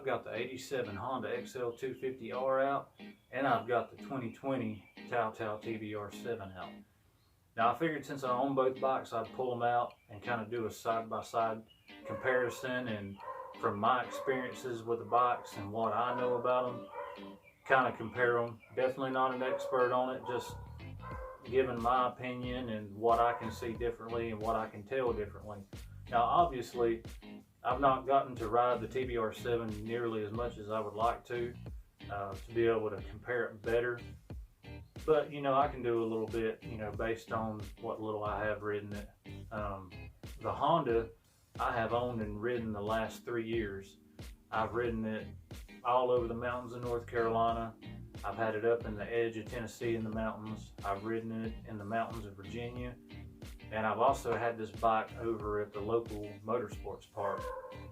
I've got the 87 Honda XL250R out, and I've got the 2020 TBR7 out. Now I figured since I own both bikes, I'd pull them out and kind of do a side-by-side comparison, and from my experiences with the bikes and what I know about them, kind of compare them. Definitely not an expert on it, just giving my opinion and what I can see differently and what I can tell differently. Now obviously, I've not gotten to ride the TBR7 nearly as much as I would like to be able to compare it better. But, you know, I can do a little bit, you know, based on what little I have ridden it. The Honda, I have owned and ridden the last 3 years. I've ridden it all over the mountains of North Carolina. I've had it up in the edge of Tennessee in the mountains. I've ridden it in the mountains of Virginia. And I've also had this bike over at the local motorsports park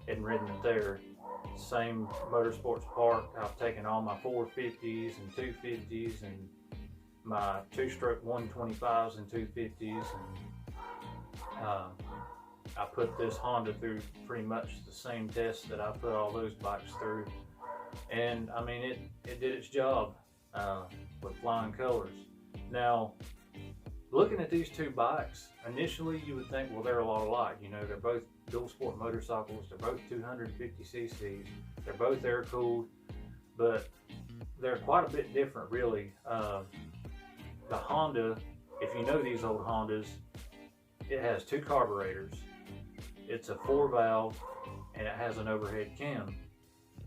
and ridden it there. Same motorsports park, I've taken all my 450s and 250s and my two-stroke 125s and 250s, and I put this Honda through pretty much the same test that I put all those bikes through. And I mean, it did its job with flying colors. Now, looking at these two bikes, initially you would think, well, they're a lot alike. You know, they're both dual sport motorcycles, they're both 250 cc's, they're both air cooled, but they're quite a bit different, really. The Honda, if you know these old Hondas, it has two carburetors. It's a 4-valve and it has an overhead cam.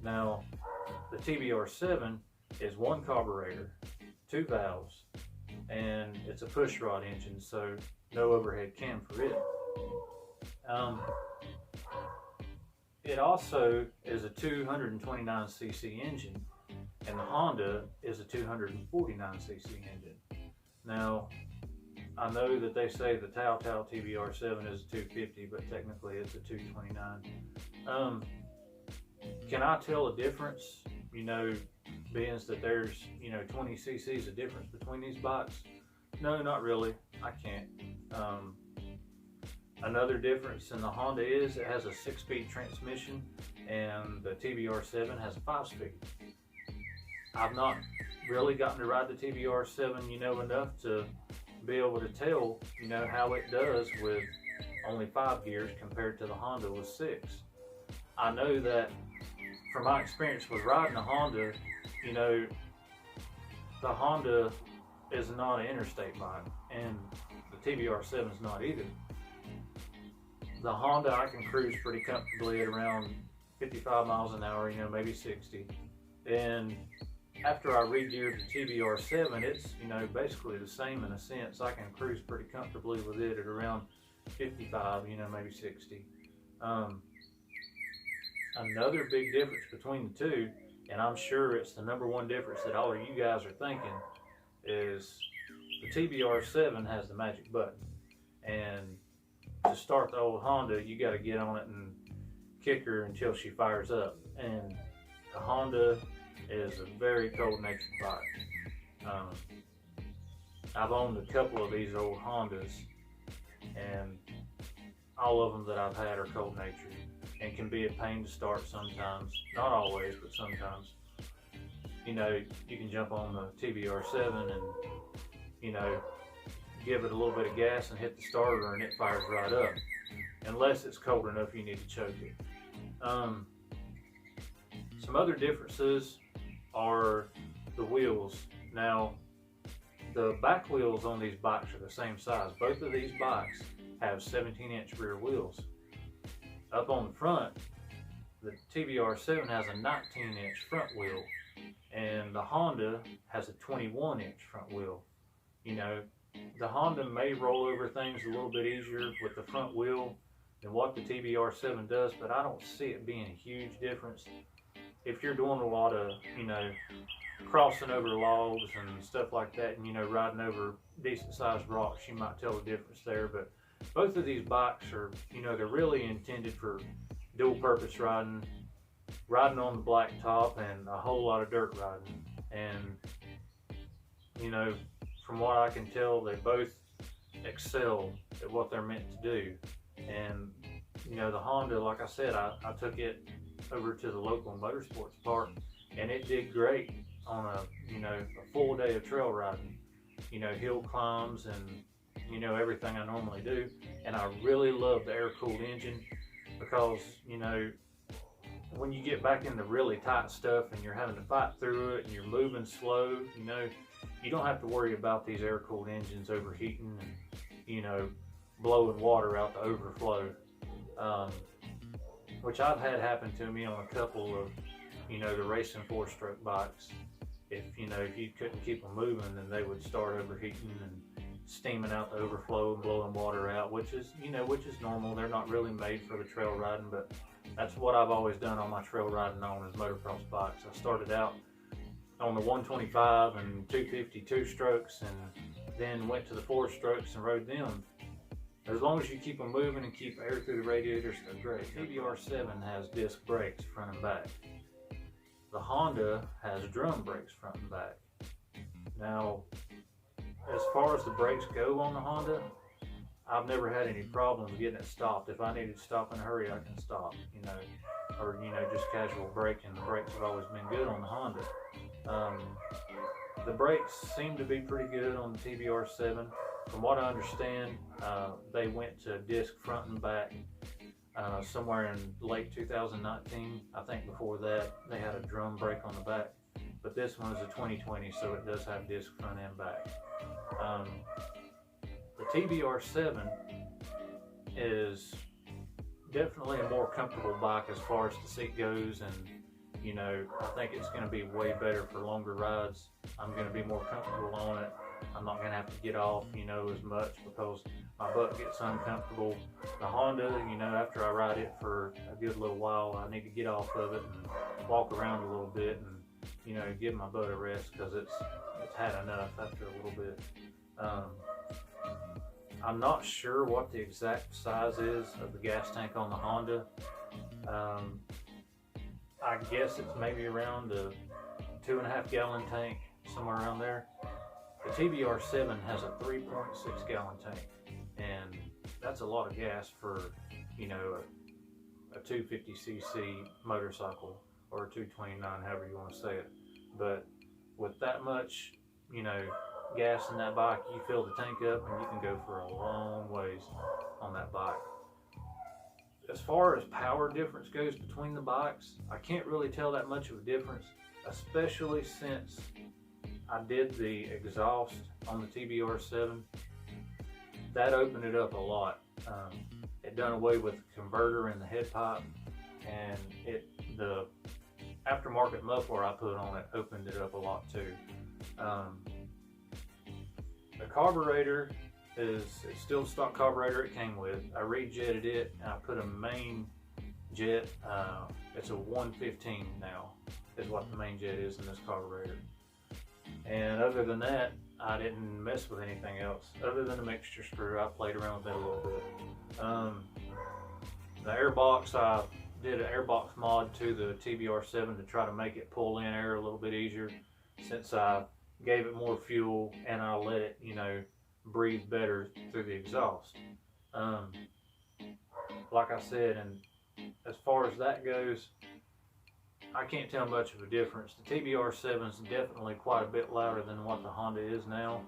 Now, the TBR7 is one carburetor, 2 valves, and it's a push rod engine, so no overhead cam for it. It also is a 229cc engine, and the Honda is a 249cc engine. Now, I know that they say the TBR7 is a 250, but technically it's a 229. Can I tell a difference? You know, being that there's, you know, 20 cc's of difference between these bikes? No, not really. I can't. Another difference in the Honda is it has a 6-speed transmission, and the TBR7 has a 5-speed. I've not really gotten to ride the TBR7, you know, enough to be able to tell, you know, how it does with only 5 gears compared to the Honda with 6. I know that from my experience with riding a Honda, you know, the Honda is not an interstate bike, and the TBR7 is not either. The Honda, I can cruise pretty comfortably at around 55 miles an hour, you know, maybe 60. And after I re-geared the TBR7, it's, you know, basically the same in a sense. I can cruise pretty comfortably with it at around 55, you know, maybe 60. Another big difference between the two, and I'm sure it's the #1 difference that all of you guys are thinking, is the TBR7 has the magic button. And to start the old Honda, you got to get on it and kick her until she fires up. And the Honda is a very cold-natured bike. I've owned a couple of these old Hondas, and all of them that I've had are cold-natured and can be a pain to start sometimes. Not always, but sometimes. You know, you can jump on the TBR7 and, you know, give it a little bit of gas and hit the starter and it fires right up. Unless it's cold enough you need to choke it. Some other differences are the wheels. Now, the back wheels on these bikes are the same size. Both of these bikes have 17-inch rear wheels. Up on the front, the TBR7 has a 19-inch front wheel, and the Honda has a 21-inch front wheel. You know, the Honda may roll over things a little bit easier with the front wheel than what the TBR7 does, but I don't see it being a huge difference. If you're doing a lot of, you know, crossing over logs and stuff like that, and, you know, riding over decent sized rocks, you might tell the difference there. But both of these bikes are, you know, they're really intended for dual purpose riding on the blacktop and a whole lot of dirt riding. And, you know, from what I can tell, they both excel at what they're meant to do. And, you know, the Honda, like I said, I took it over to the local motorsports park, and it did great on a full day of trail riding, hill climbs and everything I normally do. And I really love the air-cooled engine because when you get back into really tight stuff and you're having to fight through it and you're moving slow, you don't have to worry about these air-cooled engines overheating and blowing water out the overflow, which I've had happen to me on a couple of the racing 4-stroke bikes. If you couldn't keep them moving, then they would start overheating and steaming out the overflow and blowing water out, which is normal. They're not really made for the trail riding, but that's what I've always done on my trail riding on is motocross bikes. I started out on the 125 and 250 2-strokes, and then went to the 4-strokes and rode them. As long as you keep them moving and keep air through the radiators, they're great. TBR7 has disc brakes front and back. The Honda has drum brakes front and back. Now, as far as the brakes go on the Honda, I've never had any problems getting it stopped. If I needed to stop in a hurry, I can stop, or just casual braking. The brakes have always been good on the Honda. The brakes seem to be pretty good on the TBR7. From what I understand, they went to disc front and back somewhere in late 2019. I think before that they had a drum brake on the back, but this one is a 2020, so it does have disc front and back. The TBR7 is definitely a more comfortable bike as far as the seat goes, and I think it's going to be way better for longer rides. I'm going to be more comfortable on it. I'm not going to have to get off, as much because my butt gets uncomfortable. The Honda, after I ride it for a good little while, I need to get off of it and walk around a little bit and, give my butt a rest because it's had enough after a little bit. I'm not sure what the exact size is of the gas tank on the Honda. I guess it's maybe around a 2.5 gallon tank, somewhere around there. The TBR7 has a 3.6 gallon tank, and that's a lot of gas for, a 250cc motorcycle, or a 229, however you want to say it. But with that much, gas in that bike, you fill the tank up and you can go for a long ways on that bike. As far as power difference goes between the bikes, I can't really tell that much of a difference, especially since I did the exhaust on the TBR7. That opened it up a lot. It done away with the converter in the head pipe, and the aftermarket muffler I put on it opened it up a lot too. The carburetor it's still the stock carburetor it came with. I rejetted it and I put a main jet. It's a 115 now is what the main jet is in this carburetor. And other than that, I didn't mess with anything else. Other than the mixture screw, I played around with that a little bit. The airbox, I did an airbox mod to the TBR7 to try to make it pull in air a little bit easier, since I gave it more fuel and I let it, breathe better through the exhaust. Like I said, and as far as that goes, I can't tell much of a difference. The TBR7 is definitely quite a bit louder than what the Honda is now.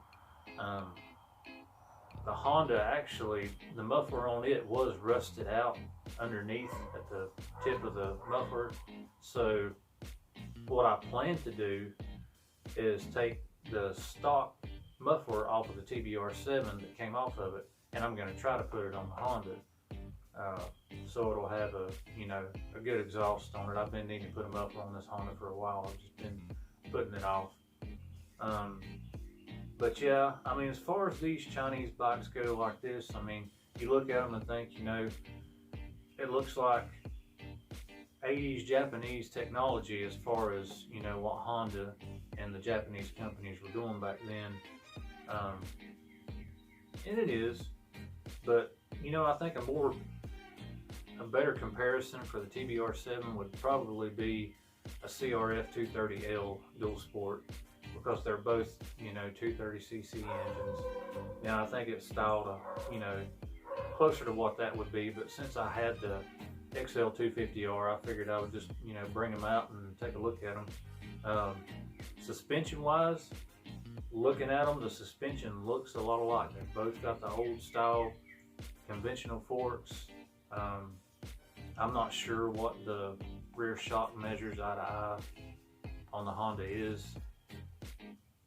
The Honda, actually, the muffler on it was rusted out underneath at the tip of the muffler. So what I plan to do is take the stock muffler off of the TBR7 that came off of it, and I'm going to try to put it on the Honda. So it'll have a good exhaust on it. I've been needing to put a muffler on this Honda for a while. I've just been putting it off. But yeah, I mean, as far as these Chinese bikes go like this, I mean, you look at them and think, it looks like 80s Japanese technology as far as, what Honda and the Japanese companies were doing back then. And it is, but, I think a better comparison for the TBR7 would probably be a CRF 230L dual sport, because they're both, 230cc engines. Now I think it's styled, closer to what that would be, but since I had the XL250R. I figured I would just, you know, bring them out and take a look at them. Suspension wise, looking at them, the suspension looks a lot alike. They've both got the old style conventional forks. I'm not sure what the rear shock measures eye to eye on the Honda is,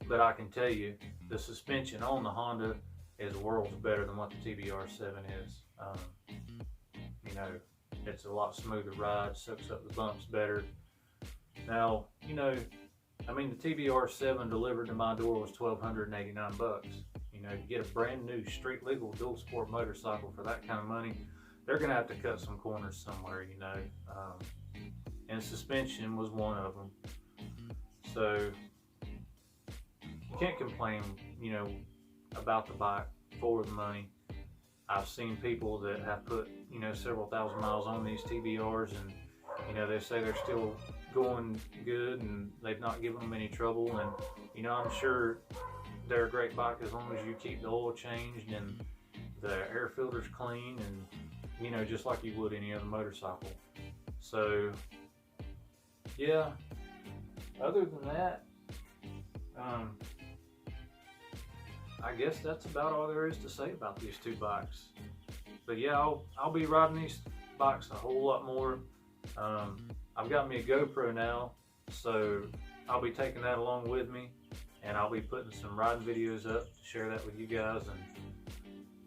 but I can tell you the suspension on the Honda is worlds better than what the TBR7 is. You know, it's a lot smoother ride, soaks up the bumps better. Now, you know, I mean, the TBR7 delivered to my door was $1,289. You know, to get a brand new street legal dual sport motorcycle for that kind of money, they're gonna have to cut some corners somewhere, you know. And suspension was one of them. So you can't complain, you know, about the bike for the money. I've seen people that have put, you know, several thousand miles on these TBRs, and you know, they say they're still going good and they've not given them any trouble. And you know, I'm sure they're a great bike as long as you keep the oil changed and the air filters clean, and you know, just like you would any other motorcycle. So yeah, other than that, I guess that's about all there is to say about these two bikes. But yeah, I'll be riding these bikes a whole lot more. I've got me a GoPro now, so I'll be taking that along with me, and I'll be putting some riding videos up to share that with you guys and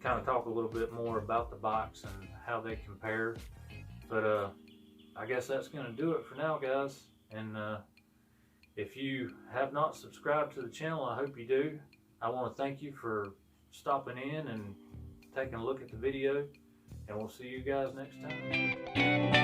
kind of talk a little bit more about the bikes and how they compare. But I guess that's going to do it for now, guys. And if you have not subscribed to the channel, I hope you do. I want to thank you for stopping in and taking a look at the video, and we'll see you guys next time.